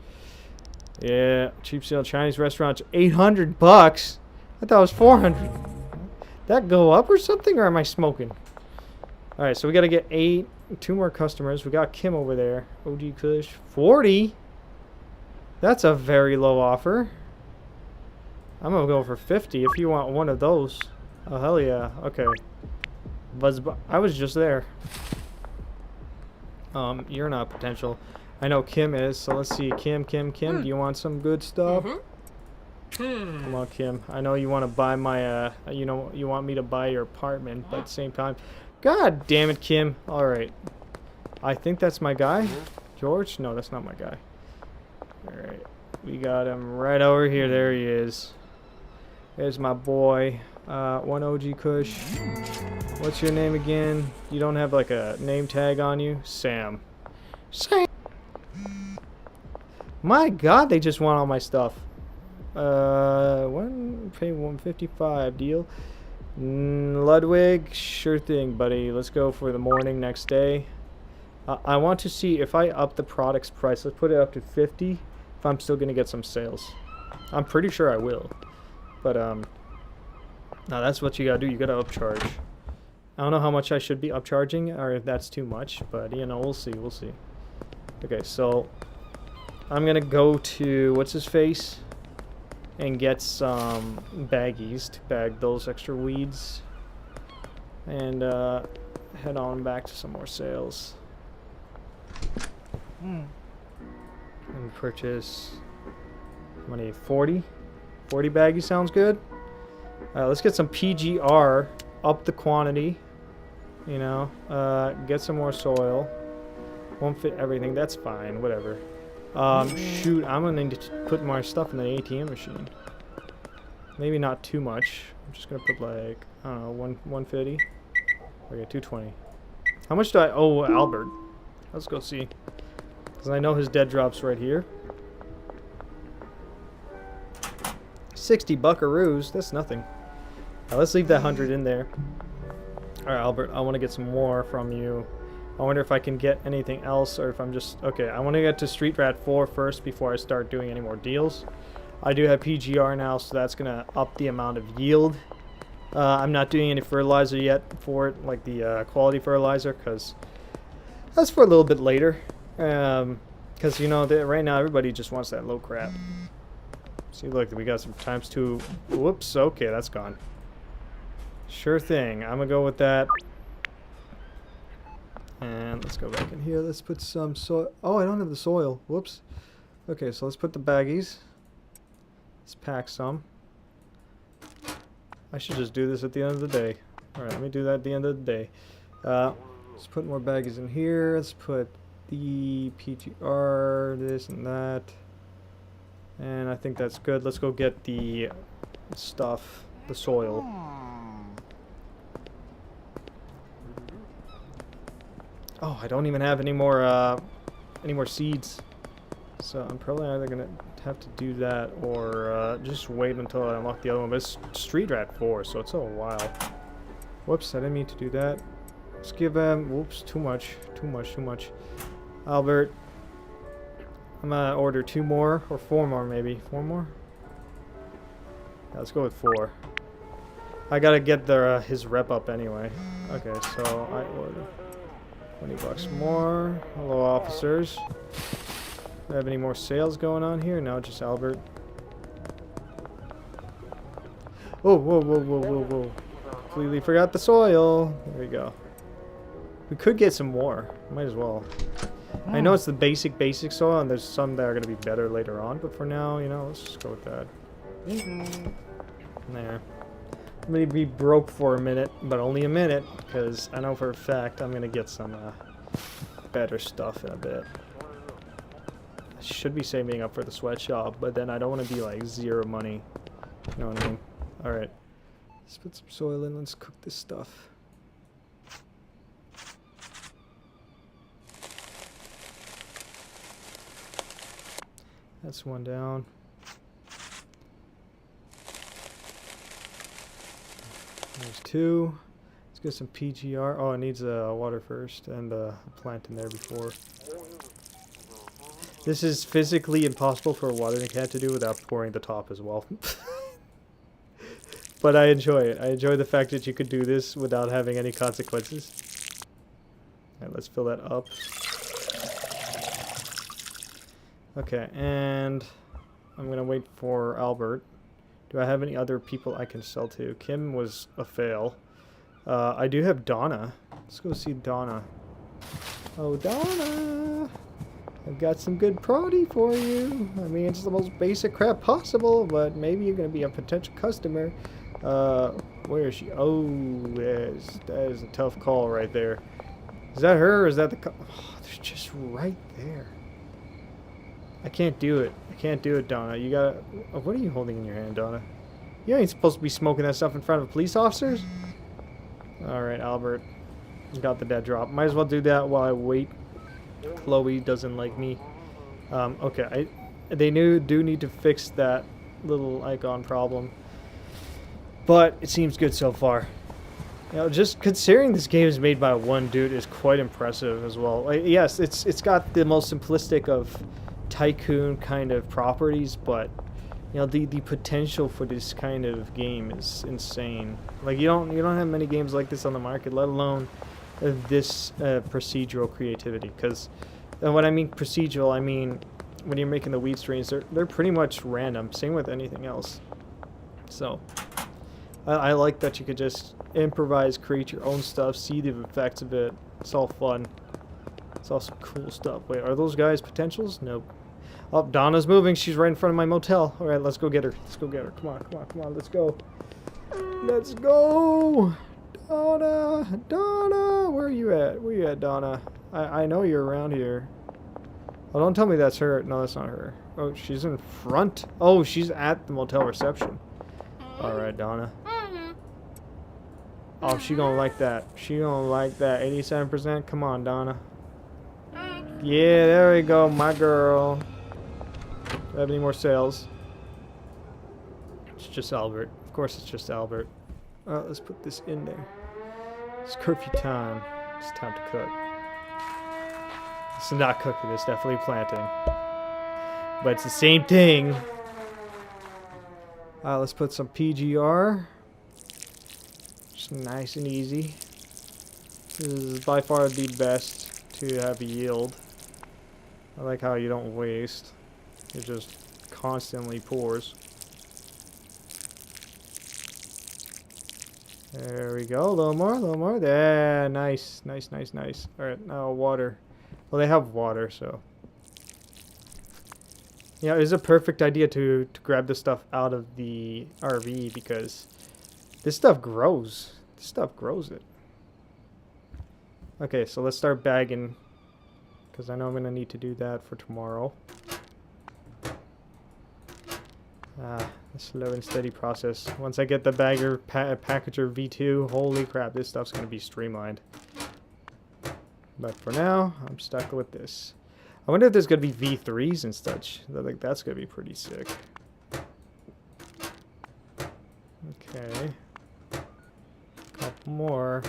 Yeah, cheap sale Chinese restaurants, 800 bucks. I thought it was 400. That go up or something, or am I smoking? All right, so we got to get 2 more customers. We got Kim over there. OG Kush. 40? That's a very low offer. I'm going to go for 50 if you want one of those. Oh, hell yeah. Okay. I was just there. You're not potential. I know Kim is, so let's see. Kim, do you want some good stuff? Come on, Kim. I know you want to buy my, you know, you want me to buy your apartment, but at the same time. God damn it, Kim. Alright. I think that's my guy. George? No, that's not my guy. Alright. We got him right over here. There he is. There's my boy. 1 OG Kush. What's your name again? You don't have like a name tag on you? Sam. Sam. My god, they just want all my stuff. Pay 155 deal. Ludwig, sure thing, buddy. Let's go for the morning next day. I want to see if I up the product's price. Let's put it up to 50. If I'm still gonna get some sales, I'm pretty sure I will. But now that's what you gotta do. You gotta upcharge. I don't know how much I should be upcharging, or if that's too much. But you know, we'll see. We'll see. Okay, so I'm gonna go to what's his face and get some baggies to bag those extra weeds, and head on back to some more sales. And purchase how many? 40 baggies sounds good. Alright, let's get some PGR, up the quantity, you know, get some more soil. Won't fit everything, that's fine, whatever. Shoot, I'm gonna need to put more stuff in the ATM machine. Maybe not too much. I'm just gonna put like, I don't know, 150. Okay, 220. How much do I owe Albert? Let's go see. Because I know his dead drop's right here. 60 buckaroos, that's nothing. Now, let's leave that 100 in there. Alright, Albert, I want to get some more from you. I wonder if I can get anything else, or if I'm just... Okay, I want to get to Street Rat 4 first before I start doing any more deals. I do have PGR now, so that's going to up the amount of yield. I'm not doing any fertilizer yet for it, like the quality fertilizer, because that's for a little bit later. Because, you know, right now everybody just wants that low crap. See, look, we got some ×2. Whoops, okay, that's gone. Sure thing, I'm going to go with that. And let's go back in here. Let's put some soil. Oh, I don't have the soil. Whoops. Okay, so let's put the baggies. Let's pack some. I should just do this at the end of the day. Alright, let me do that at the end of the day. Let's put more baggies in here. Let's put the PGR, this and that. And I think that's good. Let's go get the stuff, the soil. Oh, I don't even have any more seeds. So I'm probably either gonna have to do that or just wait until I unlock the other one. But it's Street Rat 4, so it's a while. Whoops, I didn't mean to do that. Let's give him. Whoops, too much. Albert, I'm gonna order 2 more or 4 more, maybe 4 more. Yeah, let's go with 4. I gotta get his rep up anyway. Okay, so I order 20 bucks more. Hello, officers. Do I have any more sales going on here? No, just Albert. Oh, whoa. Completely forgot the soil. There we go. We could get some more. Might as well. I know it's the basic soil, and there's some that are going to be better later on, but for now, you know, let's just go with that. There. I'm going to be broke for a minute, but only a minute, because I know for a fact I'm going to get some better stuff in a bit. I should be saving up for the sweatshop, but then I don't want to be like 0 money. You know what I mean? Alright. Let's put some soil in. Let's cook this stuff. That's 1 down. There's 2. Let's get some PGR. Oh, it needs water first and a plant in there before. This is physically impossible for a watering can to do without pouring the top as well. But I enjoy it. I enjoy the fact that you could do this without having any consequences. Let's fill that up. Okay, and I'm gonna wait for Albert. Do I have any other people I can sell to? Kim was a fail. I do have Donna. Let's go see Donna. Oh, Donna! I've got some good prody for you. I mean, it's the most basic crap possible, but maybe you're gonna be a potential customer. Where is she? Oh, that is a tough call right there. Is that her or is that the oh, they're just right there. I can't do it. I can't do it, Donna. You gotta... Oh, what are you holding in your hand, Donna? You ain't supposed to be smoking that stuff in front of police officers. Alright, Albert. Got the dead drop. Might as well do that while I wait. Chloe doesn't like me. Okay. They do need to fix that little icon problem. But it seems good so far. You know, just considering this game is made by one dude is quite impressive as well. Like, yes, it's got the most simplistic of tycoon kind of properties, but you know the potential for this kind of game is insane. Like you don't have many games like this on the market, let alone this procedural creativity. Because when I mean procedural, I mean when you're making the weed strains, they're pretty much random. Same with anything else. So I like that you could just improvise, create your own stuff, see the effects of it. It's all fun. It's all some cool stuff. Wait, are those guys potentials? Nope. Oh, Donna's moving. She's right in front of my motel. Alright, let's go get her. Let's go get her. Come on, come on, come on. Let's go. Let's go! Donna! Donna! Where are you at? Where are you at, Donna? I know you're around here. Oh, don't tell me that's her. No, that's not her. Oh, she's in front. Oh, she's at the motel reception. Alright, Donna. Oh, she gonna like that. She gonna like that. 87%? Come on, Donna. Yeah, there we go, my girl. Do I have any more sales? It's just Albert. Of course it's just Albert. Let's put this in there. It's curfew time. It's time to cook. It's not cooking, it's definitely planting. But it's the same thing. Let's put some PGR. Just nice and easy. This is by far the best to have a yield. I like how you don't waste. It just constantly pours. There we go. A little more, a little more. There. Nice. Nice, nice, nice. Alright, now water. Well, they have water, so. Yeah, it's a perfect idea to grab this stuff out of the RV because this stuff grows. This stuff grows it. Okay, so let's start bagging because I know I'm going to need to do that for tomorrow. A slow and steady process. Once I get the bagger packager V2, holy crap, this stuff's going to be streamlined. But for now, I'm stuck with this. I wonder if there's going to be V3s and such. Like, that's going to be pretty sick. Okay. Couple more.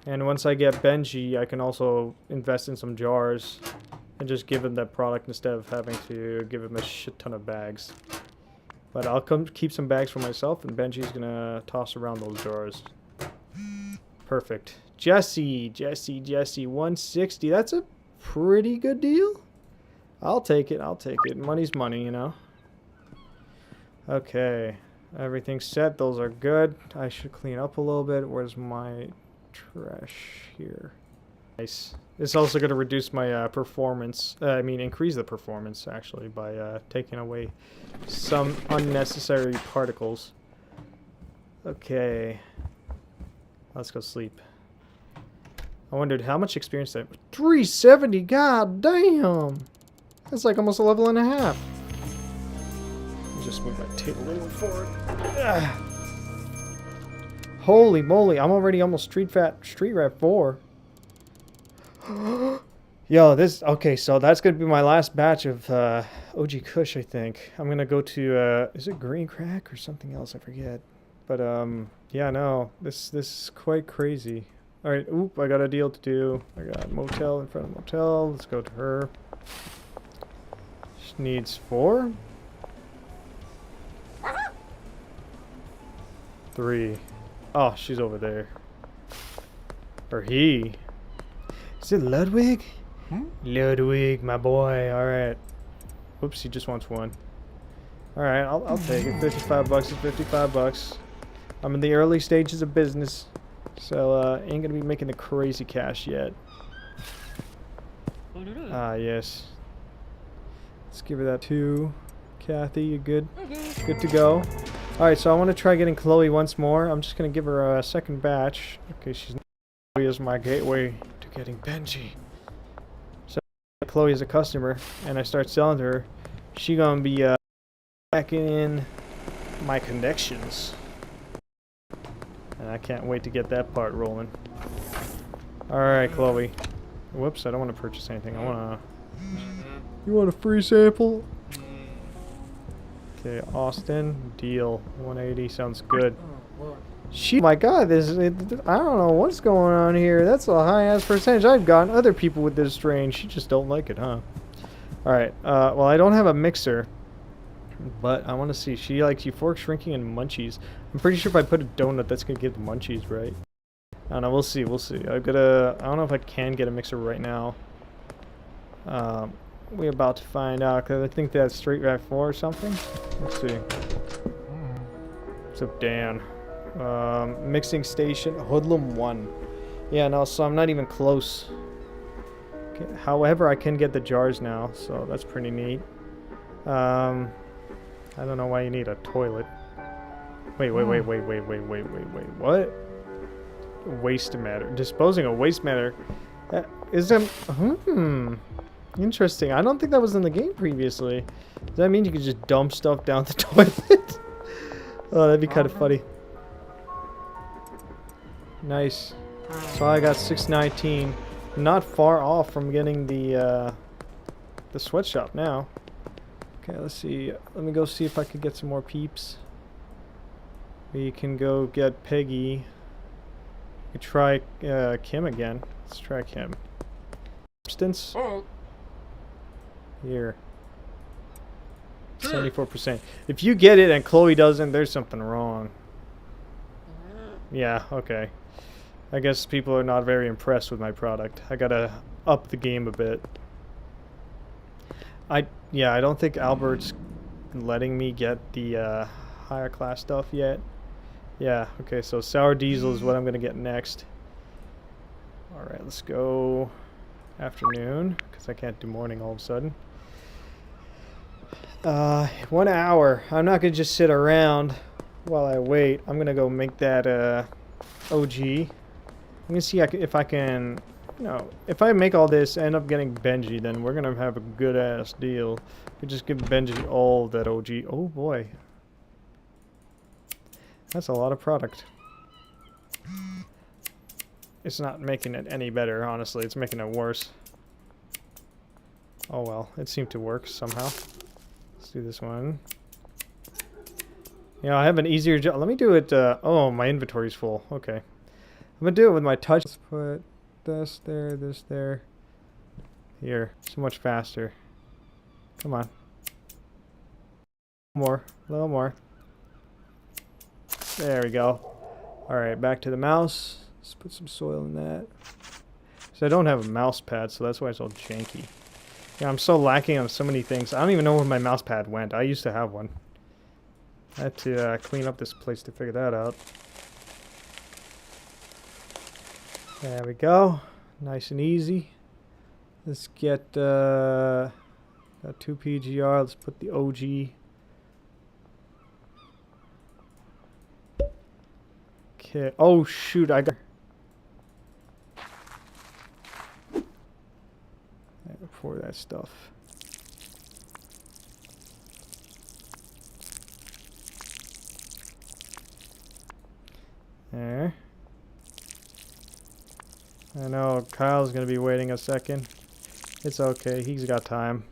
And once I get Benji, I can also invest in some jars and just give him that product instead of having to give him a shit ton of bags. But I'll keep some bags for myself, and Benji's gonna toss around those jars. Perfect. Jesse, 160. That's a pretty good deal. I'll take it. I'll take it. Money's money, you know. Okay, everything's set. Those are good. I should clean up a little bit. Where's my trash here? Nice. It's also going to reduce my performance. Increase the performance actually by taking away some unnecessary particles. Okay, let's go sleep. I wondered how much experience that. 370. God damn, that's like almost a level and a half. Just move my table a little forward. Holy moly, I'm already almost street rat 4. Yo, okay, so that's gonna be my last batch of OG Kush, I think. I'm gonna go to is it Green Crack or something else? I forget. But yeah, no, this is quite crazy. All right, oop, I got a deal to do. I got motel in front of motel. Let's go to her. She needs 4. 3. Oh, she's over there. Or he. Is it Ludwig? Ludwig, my boy. All right. Whoops, he just wants one. All right, I'll take it. 55 bucks is 55 bucks. I'm in the early stages of business, so ain't gonna be making the crazy cash yet. Ah, yes. Let's give her that too. Kathy, you good? Good to go. All right, so I want to try getting Chloe once more. I'm just gonna give her a second batch. Okay, Chloe is my gateway to getting Benji. So Chloe is a customer, and I start selling to her. She gonna be back in my connections, and I can't wait to get that part rolling. All right, Chloe. Whoops, I don't want to purchase anything. I wanna. You want a free sample? Okay, Austin, deal. 180 sounds good. My God, I don't know what's going on here. That's a high-ass percentage. I've gotten other people with this strain. She just don't like it, huh? Alright, well, I don't have a mixer, but I want to see. She likes euphoric shrinking and munchies. I'm pretty sure if I put a donut, that's going to give the munchies, right? I don't know, we'll see, we'll see. I don't know if I can get a mixer right now. We're about to find out, because I think that's Straight Rat 4 or something. Let's see. What's up, Dan? Mixing station, Hoodlum 1. Yeah, no, so I'm not even close. Okay, however, I can get the jars now, so that's pretty neat. I don't know why you need a toilet. Wait, what? Waste matter. Disposing of waste matter. Is that... Interesting. I don't think that was in the game previously. Does that mean you could just dump stuff down the toilet? Oh, that'd be kind of funny. Nice. So I got 619. Not far off from getting the sweatshop now. Okay, let's see. Let me go see if I could get some more peeps. We can go get Peggy. We could try Kim again. Let's try Kim. Substance. Here. 74%. If you get it and Chloe doesn't, there's something wrong. Yeah, okay. I guess people are not very impressed with my product. I gotta up the game a bit. I don't think Albert's letting me get the higher class stuff yet. Yeah, okay, so sour diesel is what I'm gonna get next. Alright, let's go afternoon, because I can't do morning all of a sudden. 1 hour. I'm not gonna just sit around while I wait. I'm gonna go make that OG. I'm gonna see if I can, you know, if I make all this, end up getting Benji, then we're gonna have a good ass deal. We just give Benji all that OG. Oh boy, that's a lot of product. It's not making it any better, honestly. It's making it worse. Oh well, it seemed to work somehow. Let's do this one. Yeah, I have an easier job. Let me do it. Oh, my inventory's full. Okay. I'm gonna do it with my touch. Let's put this there, this there. Here. So much faster. Come on. More. A little more. There we go. Alright, back to the mouse. Let's put some soil in that. So I don't have a mouse pad, so that's why it's all janky. Yeah, I'm so lacking on so many things. I don't even know where my mouse pad went. I used to have one. I had to clean up this place to figure that out. There we go. Nice and easy. Let's get got 2 PGR. Let's put the OG. Okay. Oh shoot! I got. For that stuff. There. I know Kyle's gonna be waiting a second. It's okay, he's got time.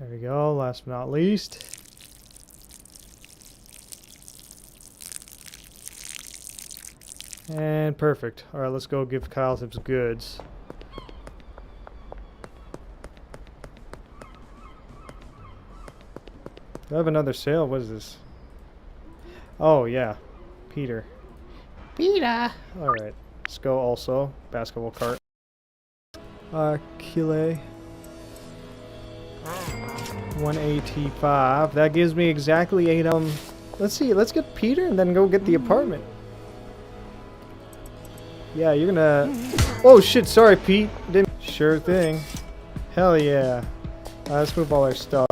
There we go, last but not least. And perfect. Alright, let's go give Kyle some goods. Do I have another sale? What is this? Oh, yeah. Peter. Peter! Alright. Let's go also. Basketball cart. Kile. 185. That gives me exactly 8, let's see. Let's get Peter and then go get the apartment. Yeah, you're gonna... Oh, shit. Sorry, Pete. Didn't... Sure thing. Hell yeah. Let's move all our stuff.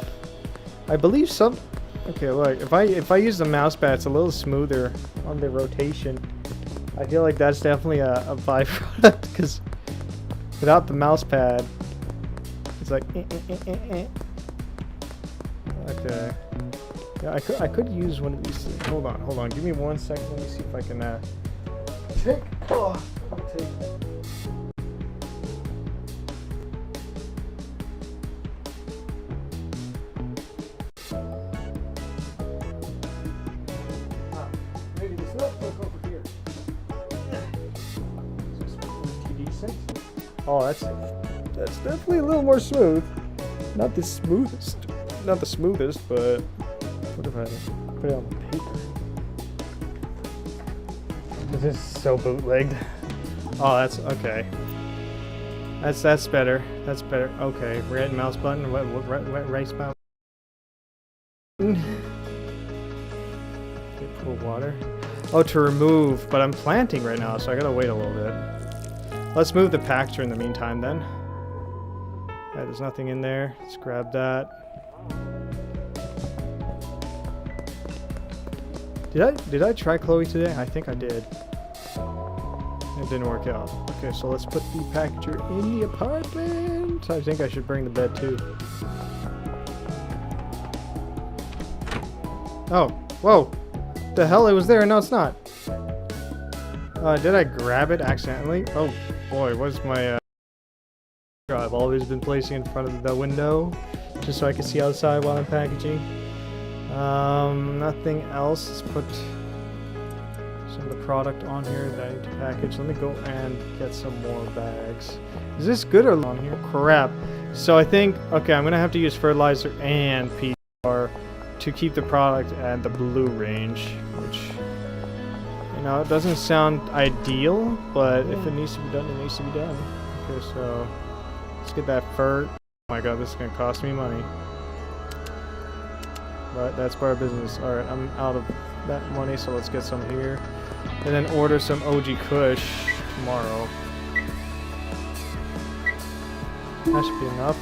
I believe some... Okay, look. If I use the mouse pad, it's a little smoother on the rotation. I feel like that's definitely a byproduct, because without the mouse pad, it's like... Okay. Yeah, I could use one of these. Hold on. Give me 1 second. Let me see if I can take. Oh, I'll take. Maybe this look over here. Decent. Oh, that's definitely a little more smooth. Not the smoothest. Not the smoothest, but what if I put it on paper? This is so bootlegged. Oh, that's okay. That's better. That's better. Okay, red mouse button. What right mouse? Okay, pull water. Oh, to remove, but I'm planting right now, so I gotta wait a little bit. Let's move the packager in the meantime, then. Alright, there's nothing in there. Let's grab that. Did I try Chloe today? I think I did. It didn't work out. Okay, so let's put the packager in the apartment. I think I should bring the bed too. Oh, whoa! The hell, it was there and now it's not. Did I grab it accidentally? Oh boy, what's my I've always been placing in front of the window just so I can see outside while I'm packaging. Nothing else. Let's put some of the product on here that I need to package. Let me go and get some more bags. Is this good or on here? Crap. So I think, okay, I'm gonna have to use fertilizer and PR to keep the product at the blue range, which, you know, it doesn't sound ideal, but if it needs to be done, it needs to be done. Okay, so let's get that fert. Oh my god, this is gonna cost me money. But that's part of business. Alright, I'm out of that money, so let's get some here. And then order some OG Kush tomorrow. That should be enough.